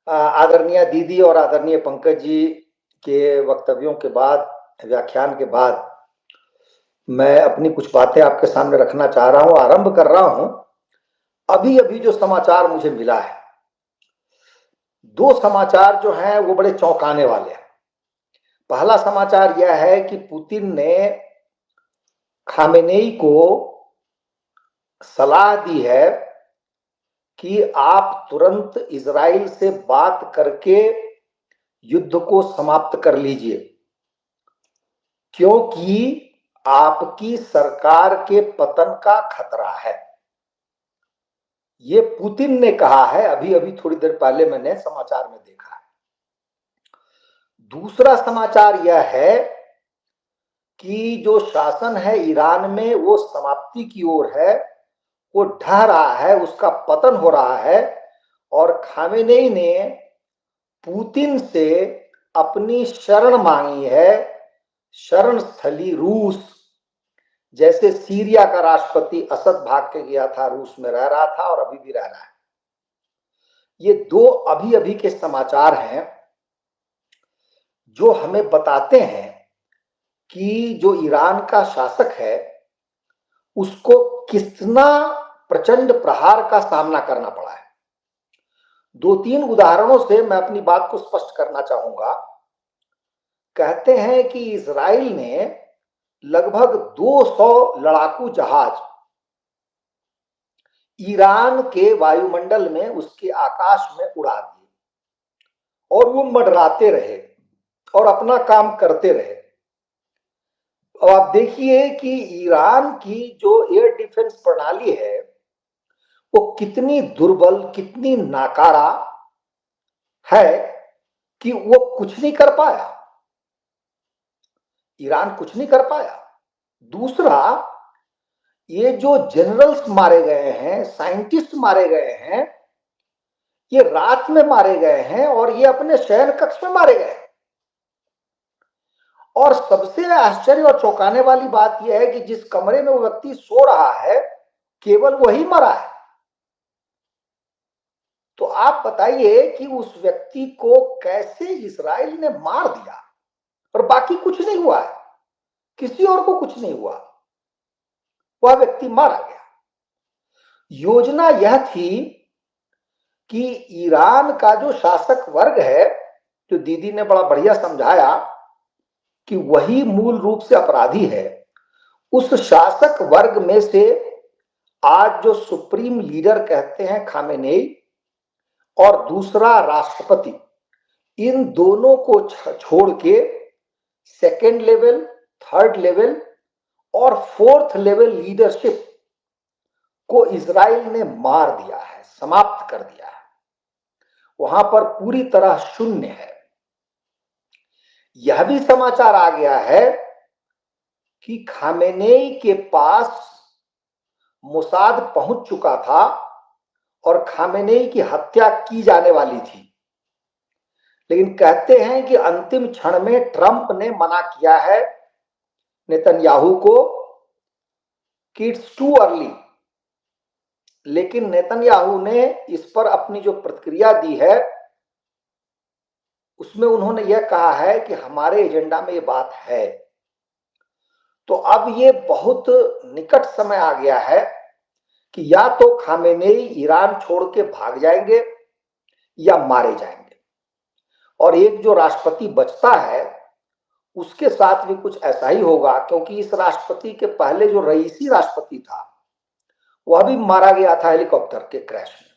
आदरणीय दीदी और आदरणीय पंकज जी के वक्तव्यों के बाद, व्याख्यान के बाद मैं अपनी कुछ बातें आपके सामने रखना चाह रहा हूं, आरंभ कर रहा हूं। अभी अभी जो समाचार मुझे मिला है, दो समाचार जो हैं वो बड़े चौंकाने वाले हैं। पहला समाचार यह है कि पुतिन ने खामेनेई को सलाह दी है कि आप तुरंत इजराइल से बात करके युद्ध को समाप्त कर लीजिए, क्योंकि आपकी सरकार के पतन का खतरा है। ये पुतिन ने कहा है, अभी अभी थोड़ी देर पहले मैंने समाचार में देखा है। दूसरा समाचार यह है कि जो शासन है ईरान में वो समाप्ति की ओर है, वो ढह रहा है, उसका पतन हो रहा है। और खामेनेई ने पुतिन से अपनी शरण मांगी है, शरण स्थली रूस। जैसे सीरिया का राष्ट्रपति असद भाग के गया था, रूस में रह रहा था और अभी भी रह रहा है। ये दो अभी अभी के समाचार हैं जो हमें बताते हैं कि जो ईरान का शासक है उसको कितना प्रचंड प्रहार का सामना करना पड़ा है। दो तीन उदाहरणों से मैं अपनी बात को स्पष्ट करना चाहूंगा। कहते हैं कि इजराइल ने लगभग 200 लड़ाकू जहाज ईरान के वायुमंडल में, उसके आकाश में उड़ा दिए और वो मंडराते रहे और अपना काम करते रहे। अब आप देखिए कि ईरान की जो एयर डिफेंस प्रणाली है वो कितनी दुर्बल, कितनी नाकारा है कि वो कुछ नहीं कर पाया। ईरान कुछ नहीं कर पाया। दूसरा, ये जो जनरल्स मारे गए हैं, साइंटिस्ट मारे गए हैं, ये रात में मारे गए हैं और ये अपने शयन कक्ष में मारे गए। और सबसे आश्चर्य और चौंकाने वाली बात यह है कि जिस कमरे में वो व्यक्ति सो रहा है केवल वही मरा है। तो आप बताइए कि उस व्यक्ति को कैसे इजराइल ने मार दिया और बाकी कुछ नहीं हुआ है, किसी और को कुछ नहीं हुआ, वह व्यक्ति मारा गया। योजना यह थी कि ईरान का जो शासक वर्ग है, जो दीदी ने बड़ा बढ़िया समझाया कि वही मूल रूप से अपराधी है, उस शासक वर्ग में से आज जो सुप्रीम लीडर कहते हैं खामेनेई और दूसरा राष्ट्रपति, इन दोनों को छोड़ के सेकेंड लेवल, थर्ड लेवल और फोर्थ लेवल लीडरशिप को इजराइल ने मार दिया है, समाप्त कर दिया है। वहां पर पूरी तरह शून्य है। यह भी समाचार आ गया है कि खामेनेई के पास मोसाद पहुंच चुका था और खामेनेई की हत्या की जाने वाली थी। लेकिन कहते हैं कि अंतिम क्षण में ट्रंप ने मना किया है नेतन्याहू को कि इट्स टू अर्ली। लेकिन नेतन्याहू ने इस पर अपनी जो प्रतिक्रिया दी है उसमें उन्होंने यह कहा है कि हमारे एजेंडा में ये बात है। तो अब ये बहुत निकट समय आ गया है कि या तो खामेनेई ईरान छोड़ के भाग जाएंगे या मारे जाएंगे। और एक जो राष्ट्रपति बचता है उसके साथ भी कुछ ऐसा ही होगा, क्योंकि इस राष्ट्रपति के पहले जो रईसी राष्ट्रपति था वह भी मारा गया था हेलीकॉप्टर के क्रैश में।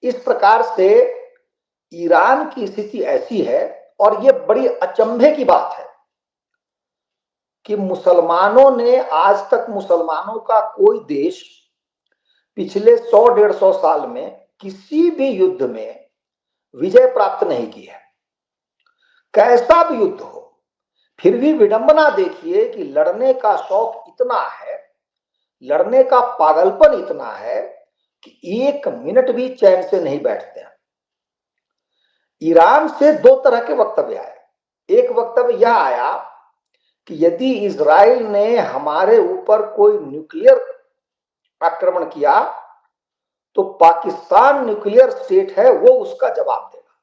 इस प्रकार से ईरान की स्थिति ऐसी है। और यह बड़ी अचंभे की बात है कि मुसलमानों ने आज तक, मुसलमानों का कोई देश पिछले 100-150 साल में किसी भी युद्ध में विजय प्राप्त नहीं की है, कैसा भी युद्ध हो। फिर भी विडंबना देखिए कि लड़ने का शौक इतना है, लड़ने का पागलपन इतना है कि एक मिनट भी चैन से नहीं बैठते हैं। ईरान से दो तरह के वक्तव्य आए। एक वक्तव्य यह आया कि यदि इजराइल ने हमारे ऊपर कोई न्यूक्लियर आक्रमण किया तो पाकिस्तान न्यूक्लियर स्टेट है, वो उसका जवाब देगा।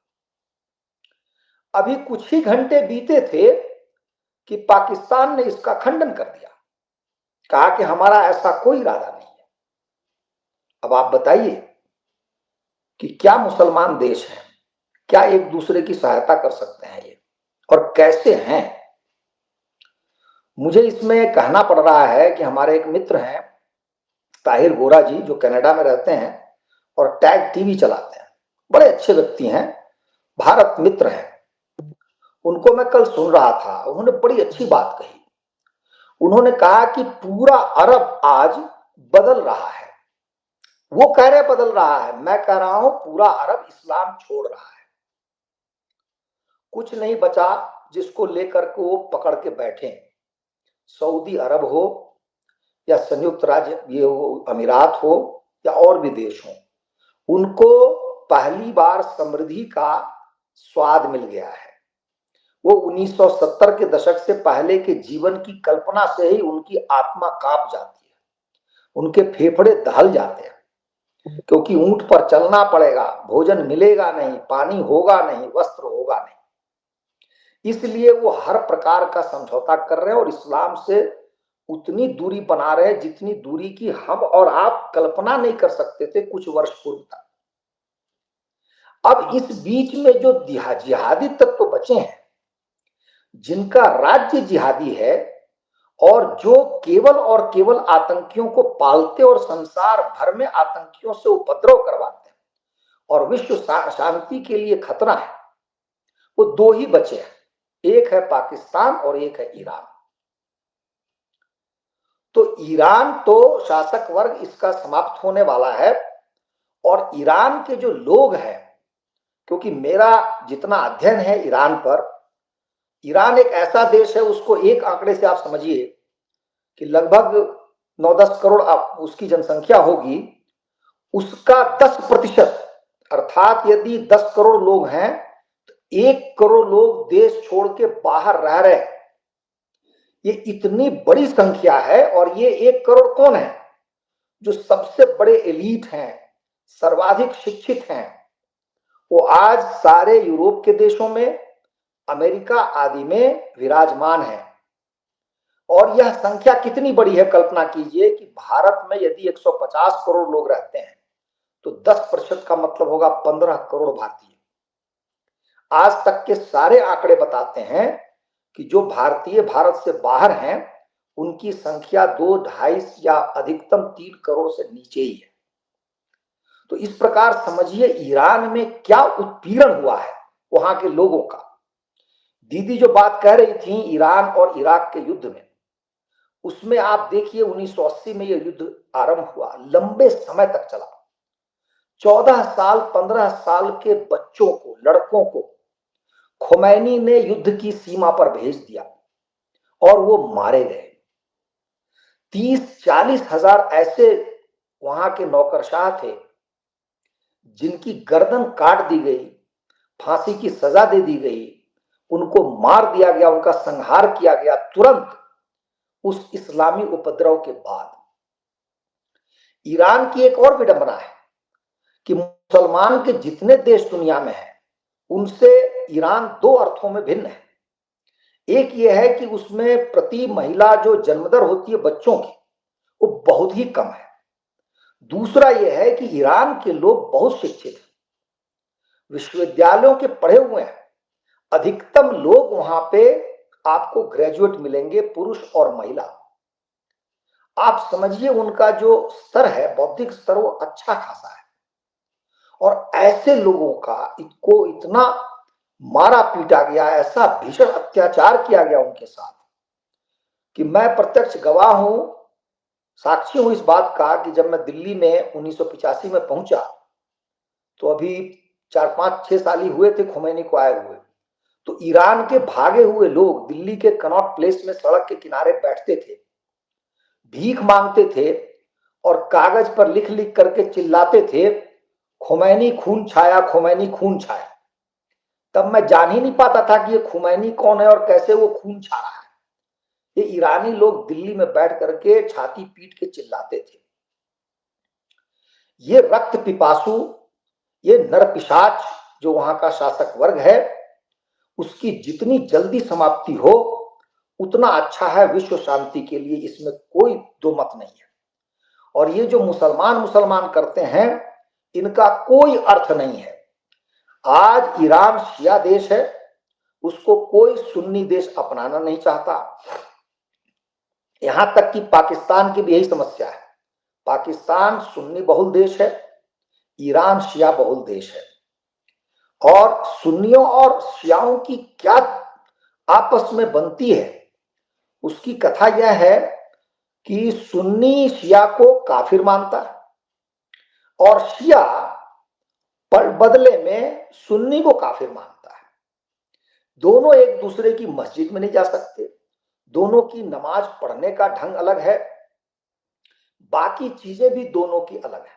अभी कुछ ही घंटे बीते थे कि पाकिस्तान ने इसका खंडन कर दिया, कहा कि हमारा ऐसा कोई इरादा नहीं है। अब आप बताइए कि क्या मुसलमान देश हैं, क्या एक दूसरे की सहायता कर सकते हैं ये, और कैसे हैं? मुझे इसमें कहना पड़ रहा है कि हमारे एक मित्र हैं ताहिर गोरा जी, जो कनाडा में रहते हैं और टैग टीवी चलाते हैं, बड़े अच्छे व्यक्ति हैं, भारत मित्र हैं। उनको मैं कल सुन रहा था, उन्होंने बड़ी अच्छी बात कही। उन्होंने कहा कि पूरा अरब आज बदल रहा है। वो कह रहे बदल रहा है, मैं कह रहा हूं पूरा अरब इस्लाम छोड़ रहा है। कुछ नहीं बचा जिसको लेकर के वो पकड़ के बैठे। सऊदी अरब हो या संयुक्त राज्य ये हो, अमीरात हो या और भी देश हो, उनको पहली बार समृद्धि का स्वाद मिल गया है। वो 1970 के दशक से पहले के जीवन की कल्पना से ही उनकी आत्मा कांप जाती है, उनके फेफड़े दहल जाते हैं, क्योंकि ऊंट पर चलना पड़ेगा, भोजन मिलेगा नहीं, पानी होगा नहीं, वस्त्र होगा नहीं। इसलिए वो हर प्रकार का समझौता कर रहे हैं और इस्लाम से उतनी दूरी बना रहे हैं जितनी दूरी की हम और आप कल्पना नहीं कर सकते थे कुछ वर्ष पूर्व तक। अब इस बीच में जो जिहादी तत्व बचे हैं, जिनका राज्य जिहादी है और जो केवल और केवल आतंकियों को पालते और संसार भर में आतंकियों से उपद्रव करवाते हैं और विश्व शांति के लिए खतरा है, वो दो ही बचे हैं, एक है पाकिस्तान और एक है ईरान। तो ईरान तो शासक वर्ग इसका समाप्त होने वाला है, और ईरान के जो लोग हैं, क्योंकि मेरा जितना अध्ययन है ईरान पर, ईरान एक ऐसा देश है, उसको एक आंकड़े से आप समझिए कि लगभग 9-10 करोड़ उसकी जनसंख्या होगी, उसका 10%, अर्थात यदि 10 करोड़ लोग हैं तो 1 करोड़ लोग देश छोड़ के बाहर रह रहे हैं। ये इतनी बड़ी संख्या है, और ये 1 करोड़ कौन है? जो सबसे बड़े एलीट हैं, सर्वाधिक शिक्षित हैं, वो आज सारे यूरोप के देशों में, अमेरिका आदि में विराजमान है। और यह संख्या कितनी बड़ी है, कल्पना कीजिए कि भारत में यदि 150 करोड़ लोग रहते हैं तो 10% का मतलब होगा 15 करोड़ भारतीय। आज तक के सारे आंकड़े बताते हैं कि जो भारतीय भारत से बाहर हैं, उनकी संख्या 2-2.5 या अधिकतम 3 करोड़ से नीचे ही है। तो इस प्रकार समझिए ईरान में क्या उत्पीड़न हुआ है वहां के लोगों का। दीदी जो बात कह रही थी ईरान और इराक के युद्ध में, उसमें आप देखिए 1980 में यह युद्ध आरंभ हुआ, लंबे समय तक चला। 14 साल 15 साल के बच्चों को, लड़कों को खोमैनी ने युद्ध की सीमा पर भेज दिया और वो मारे गए। 30-40 हजार ऐसे वहां के नौकरशाह थे जिनकी गर्दन काट दी गई, फांसी की सजा दे दी गई, उनको मार दिया गया, उनका संहार किया गया तुरंत उस इस्लामी उपद्रव के बाद। ईरान की एक और विडंबना है कि मुसलमान के जितने देश दुनिया में हैं, उनसे ईरान दो अर्थों में भिन्न है। एक यह है कि उसमें प्रति महिला जो जन्मदर होती है बच्चों की, वो बहुत ही कम है। दूसरा यह है कि ईरान के लोग बहुत शिक्षित हैं, विश्वविद्यालयों के पढ़े हुए हैं। अधिकतम लोग वहां पे आपको ग्रेजुएट मिलेंगे, पुरुष और महिला। आप समझिए उनका जो स्तर है, बौद्धिक स्तर, वो अच्छा खासा है। और ऐसे लोगों का इनको इतना मारा पीटा गया, ऐसा भीषण अत्याचार किया गया उनके साथ कि मैं प्रत्यक्ष गवाह हूं, साक्षी हूं इस बात का कि जब मैं दिल्ली में 1985 में पहुंचा तो अभी 4-5-6 साल ही हुए थे खोमैनी को आए हुए। तो ईरान के भागे हुए लोग दिल्ली के कनॉट प्लेस में सड़क के किनारे बैठते थे, भीख मांगते थे और कागज पर लिख लिख करके चिल्लाते थे, खोमैनी खून छाया, खोमैनी खून छाया। तब मैं जान ही नहीं पाता था कि ये खोमैनी कौन है और कैसे वो खून छा रहा है। ये ईरानी लोग दिल्ली में बैठ करके छाती पीट के चिल्लाते थे। ये रक्त पिपासु, ये नर पिशाच जो वहां का शासक वर्ग है, उसकी जितनी जल्दी समाप्ति हो उतना अच्छा है विश्व शांति के लिए, इसमें कोई दो मत नहीं है। और ये जो मुसलमान मुसलमान करते हैं, इनका कोई अर्थ नहीं है। आज ईरान शिया देश है, उसको कोई सुन्नी देश अपनाना नहीं चाहता। यहां तक कि पाकिस्तान की भी यही समस्या है। पाकिस्तान सुन्नी बहुल देश है, ईरान शिया बहुल देश है। और सुन्नियों और शियाओं की क्या आपस में बनती है, उसकी कथा यह है कि सुन्नी शिया को काफिर मानता है और शिया पर बदले में सुन्नी को काफिर मानता है। दोनों एक दूसरे की मस्जिद में नहीं जा सकते, दोनों की नमाज पढ़ने का ढंग अलग है, बाकी चीजें भी दोनों की अलग है,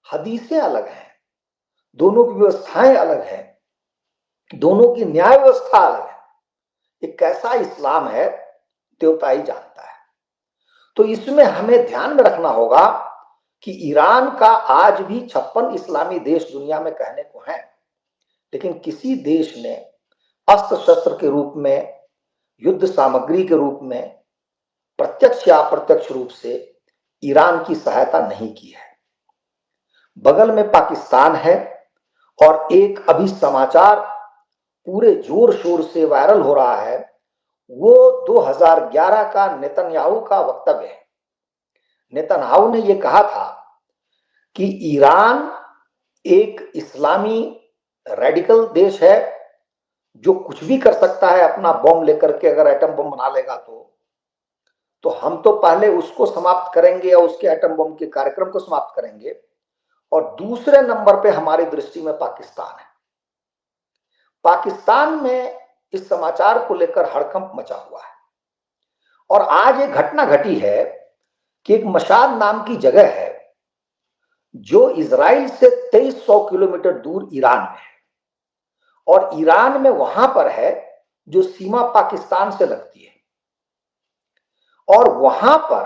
हदीसें अलग हैं, दोनों की व्यवस्थाएं अलग हैं, दोनों की न्याय व्यवस्था अलग है। ये कैसा इस्लाम है देवता ही जानता है। तो इसमें हमें ध्यान में रखना होगा कि ईरान का आज भी 56 इस्लामी देश दुनिया में कहने को है, लेकिन किसी देश ने अस्त्र शस्त्र के रूप में, युद्ध सामग्री के रूप में, प्रत्यक्ष या अप्रत्यक्ष रूप से ईरान की सहायता नहीं की है। बगल में पाकिस्तान है और एक अभी समाचार पूरे जोर शोर से वायरल हो रहा है, वो 2011 का नेतन्याहू का वक्तव्य है। नेतन्याहू ने यह कहा था कि ईरान एक इस्लामी रेडिकल देश है जो कुछ भी कर सकता है अपना बम लेकर के, अगर एटम बम बना लेगा तो हम तो पहले उसको समाप्त करेंगे या उसके एटम बम के कार्यक्रम को समाप्त करेंगे। और दूसरे नंबर पे हमारी दृष्टि में पाकिस्तान है। पाकिस्तान में इस समाचार को लेकर हड़कंप मचा हुआ है और आज एक घटना घटी है कि एक मशाद नाम की जगह है जो इजराइल से 2300 किलोमीटर दूर ईरान में है, और ईरान में वहां पर है जो सीमा पाकिस्तान से लगती है, और वहां पर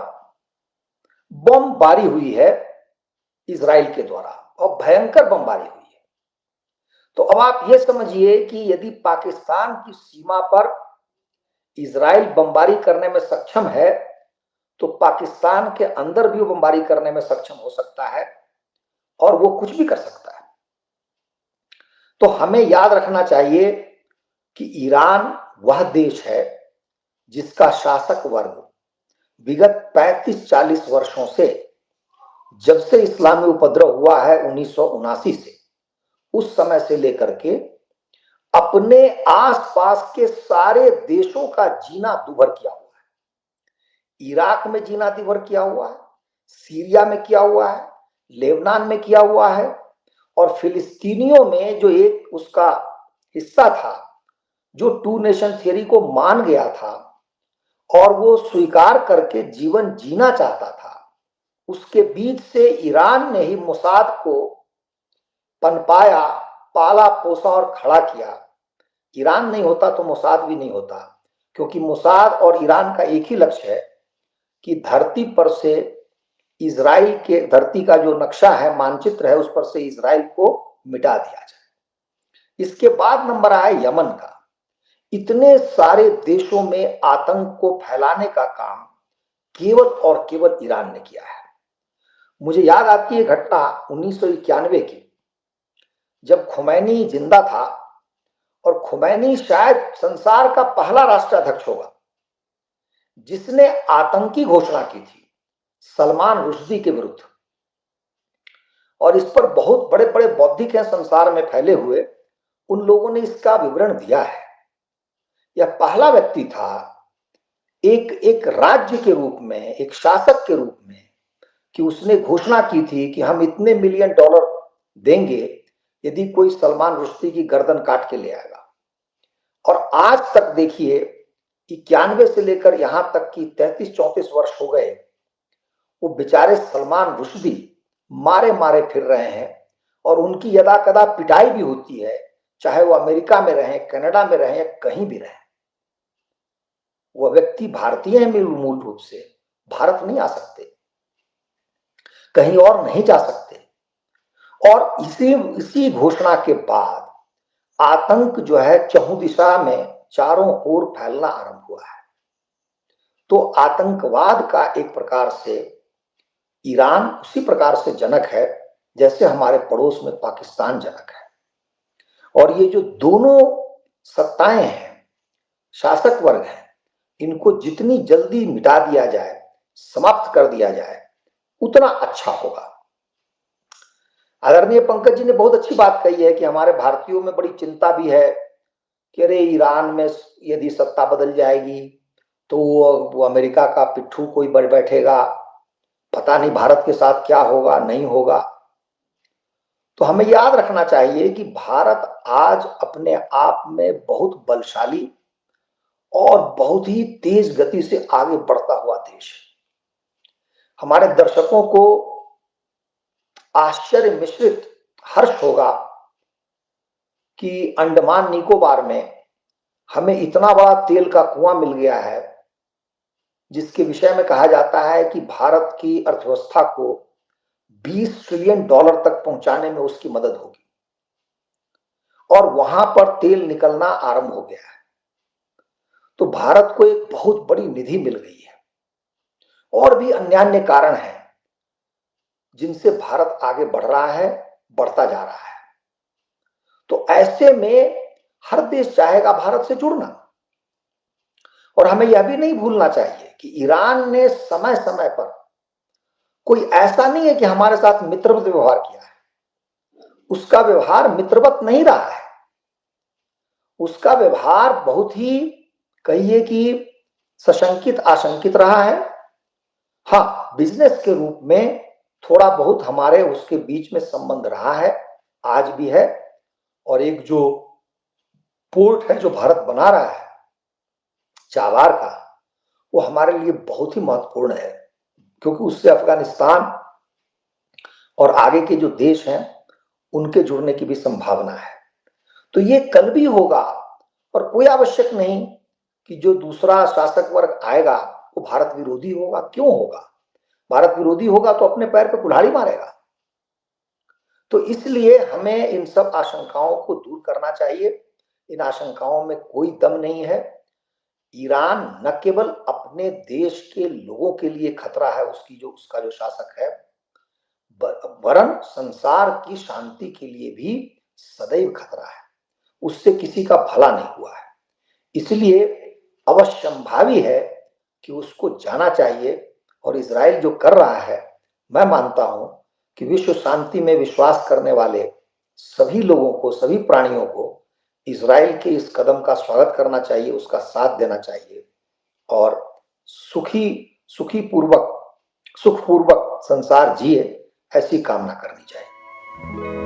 बमबारी हुई है इजराइल के द्वारा और भयंकर बमबारी हुई है। तो अब आप ये समझिए कि यदि पाकिस्तान की सीमा पर इजराइल बमबारी करने में सक्षम है तो पाकिस्तान के अंदर भी वो बमबारी करने में सक्षम हो सकता है और वो कुछ भी कर सकता है। तो हमें याद रखना चाहिए कि ईरान वह देश है जिसका शासक वर्ग विगत 35-40 वर्षों से, जब से इस्लामी उपद्रव हुआ है 1979 से, उस समय से लेकर के अपने आसपास के सारे देशों का जीना दूभर किया हुआ है। इराक में जीना दूभर किया हुआ है, सीरिया में किया हुआ है, लेबनान में किया हुआ है, और फिलिस्तीनियों में जो एक उसका हिस्सा था जो टू नेशन थियरी को मान गया था और वो स्वीकार करके जीवन जीना चाहता था, उसके बीच से ईरान ने ही मोसाद को पनपाया, पाला पोसा और खड़ा किया। ईरान नहीं होता तो मोसाद भी नहीं होता, क्योंकि मोसाद और ईरान का एक ही लक्ष्य है कि धरती पर से इजराइल के धरती का जो नक्शा है, मानचित्र है, उस पर से इजराइल को मिटा दिया जाए। इसके बाद नंबर आया यमन का। इतने सारे देशों में आतंक को फैलाने का काम केवल और केवल ईरान ने किया है। मुझे याद आती है घटना 1991 की, जब खुमैनी जिंदा था, और खुमैनी शायद संसार का पहला राष्ट्राध्यक्ष होगा जिसने आतंकी घोषणा की थी सलमान रुश्दी के विरुद्ध। और इस पर बहुत बड़े बड़े बौद्धिक हैं संसार में फैले हुए, उन लोगों ने इसका विवरण दिया है। यह पहला व्यक्ति था एक राज्य के रूप में, एक शासक के रूप में, कि उसने घोषणा की थी कि हम इतने मिलियन डॉलर देंगे यदि कोई सलमान रुश्दी की गर्दन काट के ले आएगा। और आज तक देखिए 91 से लेकर यहां तक कि 33-34 वर्ष हो गए, वो बेचारे सलमान रुश्दी मारे मारे फिर रहे हैं, और उनकी यदा कदा पिटाई भी होती है, चाहे वो अमेरिका में रहे, कनाडा में रहे, कहीं भी रहे। वह व्यक्ति भारतीय है मूल रूप से, भारत नहीं आ सकते, कहीं और नहीं जा सकते, और इसी इसी घोषणा के बाद आतंक जो है चहुदिशा में चारों ओर फैलना आरंभ हुआ है। तो आतंकवाद का एक प्रकार से ईरान उसी प्रकार से जनक है जैसे हमारे पड़ोस में पाकिस्तान जनक है। और ये जो दोनों सत्ताएं हैं, शासक वर्ग है, इनको जितनी जल्दी मिटा दिया जाए, समाप्त कर दिया जाए, उतना अच्छा होगा। आदरणीय पंकज जी ने बहुत अच्छी बात कही है कि हमारे भारतीयों में बड़ी चिंता भी है कि अरे ईरान में यदि सत्ता बदल जाएगी तो वो अमेरिका का पिट्ठू कोई बढ़ बैठेगा, पता नहीं भारत के साथ क्या होगा नहीं होगा। तो हमें याद रखना चाहिए कि भारत आज अपने आप में बहुत बलशाली और बहुत ही तेज गति से आगे बढ़ता हुआ देश है। हमारे दर्शकों को आश्चर्य मिश्रित हर्ष होगा कि अंडमान निकोबार में हमें इतना बड़ा तेल का कुआं मिल गया है जिसके विषय में कहा जाता है कि भारत की अर्थव्यवस्था को $20 ट्रिलियन तक पहुंचाने में उसकी मदद होगी। और वहां पर तेल निकलना आरंभ हो गया है। तो भारत को एक बहुत बड़ी निधि मिल गई है। और भी अन्य कारण हैं जिनसे भारत आगे बढ़ रहा है, बढ़ता जा रहा है। तो ऐसे में हर देश चाहेगा भारत से जुड़ना। और हमें यह भी नहीं भूलना चाहिए कि ईरान ने समय समय पर कोई ऐसा नहीं है कि हमारे साथ मित्रवत व्यवहार किया है। उसका व्यवहार मित्रवत नहीं रहा है। उसका व्यवहार बहुत ही कहिए कि सशंकित आशंकित रहा है। हाँ, बिजनेस के रूप में थोड़ा बहुत हमारे उसके बीच में संबंध रहा है, आज भी है। और एक जो पोर्ट है जो भारत बना रहा है चाबार का, वो हमारे लिए बहुत ही महत्वपूर्ण है, क्योंकि उससे अफगानिस्तान और आगे के जो देश हैं उनके जुड़ने की भी संभावना है। तो ये कल भी होगा और कोई आवश्यक नहीं कि जो दूसरा शासक वर्ग आएगा वो भारत विरोधी होगा। क्यों होगा? भारत विरोधी होगा तो अपने पैर पे कुल्हाड़ी मारेगा। तो इसलिए हमें इन सब आशंकाओं को दूर करना चाहिए। इन आशंकाओं में कोई दम नहीं है। ईरान न केवल अपने देश के लोगों के लिए खतरा है, उसका जो शासक है, वरन संसार की शांति के लिए भी सदैव खतरा है। उससे किसी का भला नहीं हुआ है। इसलिए अवश्यंभावी है कि उसको जाना चाहिए। और इजराइल जो कर रहा है, मैं मानता हूं कि विश्व शांति में विश्वास करने वाले सभी लोगों को, सभी प्राणियों को इजराइल के इस कदम का स्वागत करना चाहिए, उसका साथ देना चाहिए और सुखपूर्वक संसार जिए, ऐसी कामना करनी चाहिए।